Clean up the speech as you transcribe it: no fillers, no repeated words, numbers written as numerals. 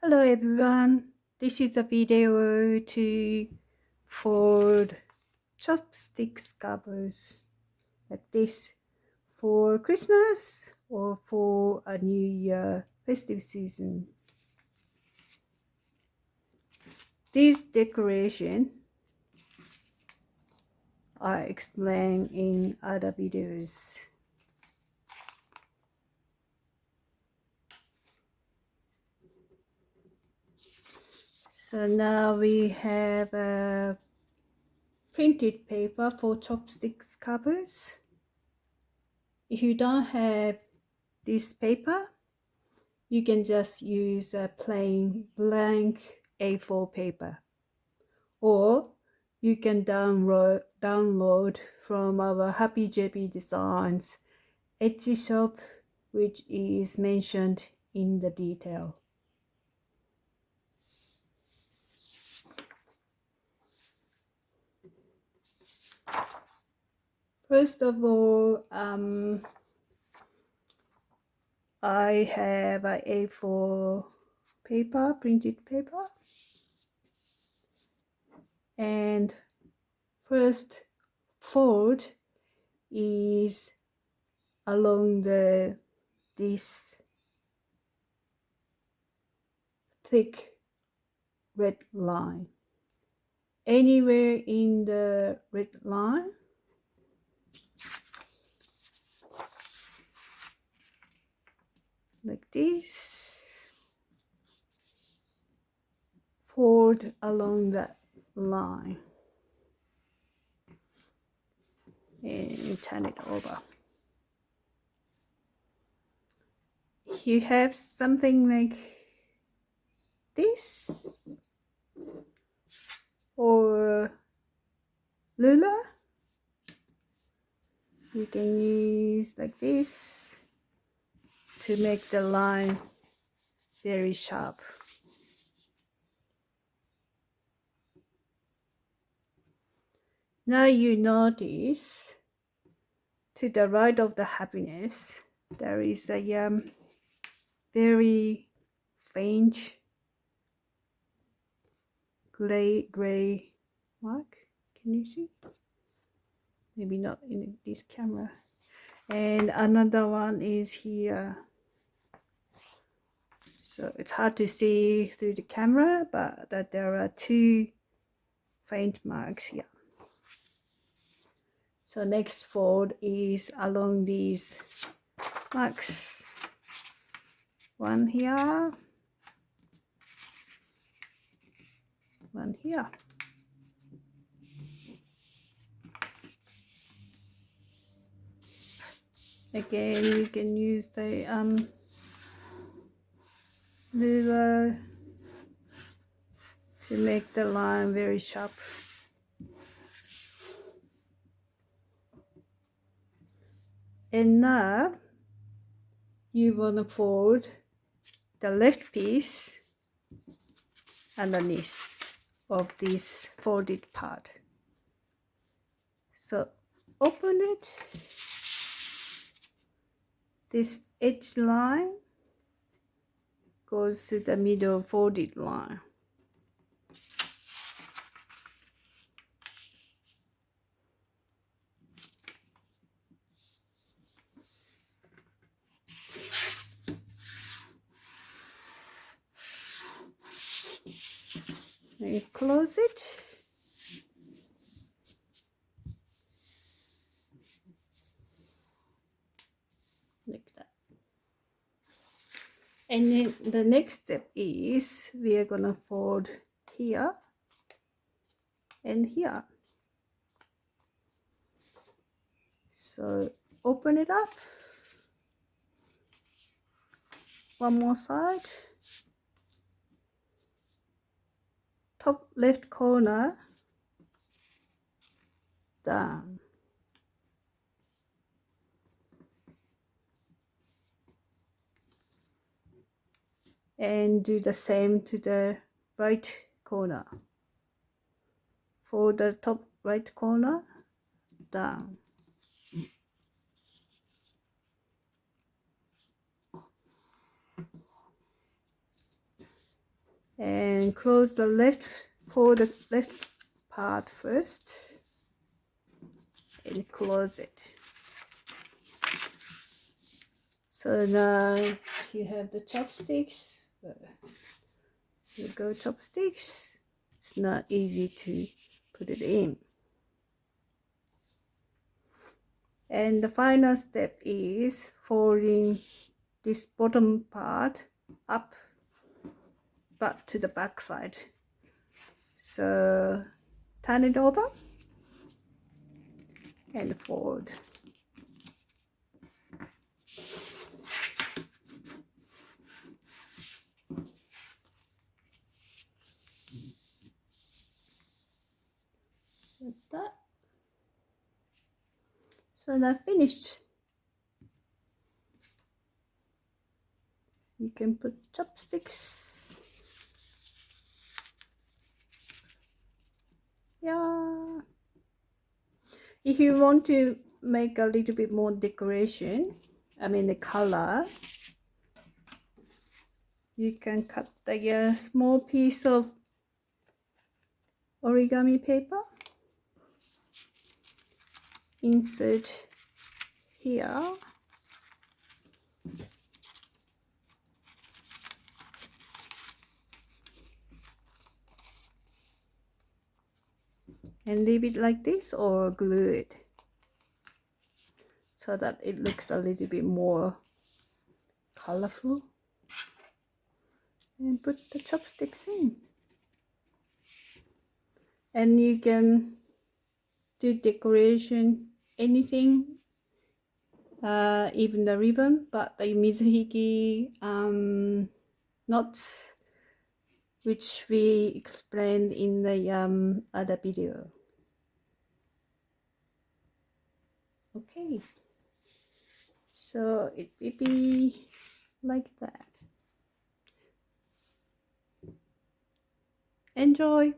Hello everyone, this is a video for chopsticks covers like this for Christmas or for a New Year festive season. These decoration are explained in other videos. So now we have a printed paper for chopsticks covers. If you don't have this paper, you can just use a plain blank A4 paper, or you can download from our Happy JP Designs Etsy shop, which is mentioned in the detail. First of all, I have a A4 paper, printed paper, and first fold is along this thick red line. Anywhere in the red line, like this, fold along that line and turn it over. You have something like this or ruler. You can use like this to make the line very sharp. Now you notice to the right of the happiness there is a very faint gray mark. Can you see? Maybe not in this camera. And another one is here. So it's hard to see through the camera, but that there are two faint marks here. So next fold is along these marks. One here, one here. Again, you can use the ruler to make the line very sharp. And now you want to fold the left piece underneath of this folded part. So open it. This edge line goes to the middle folded line. And close it. Like that. And then the next step is we are gonna fold here and here. So open it up. One more side. Top left corner down. And do the same to the right corner. For the top right corner down. and close the left for the left part first and close it. So now you have the chopsticks. Here go chopsticks. It's not easy to put it in. And the final step is folding this bottom part up but to the back side. So turn it over and fold. Like that. So now finished. You can put chopsticks. Yeah. If you want to make a little bit more decoration, I mean the color, you can cut the small piece of origami paper, insert here, and leave it like this, or glue it so that it looks a little bit more colorful, and put the chopsticks in. And you can do decoration, anything, even the ribbon, but the mizuhiki knots, which we explained in the other video. Okay, so it will be like that. Enjoy!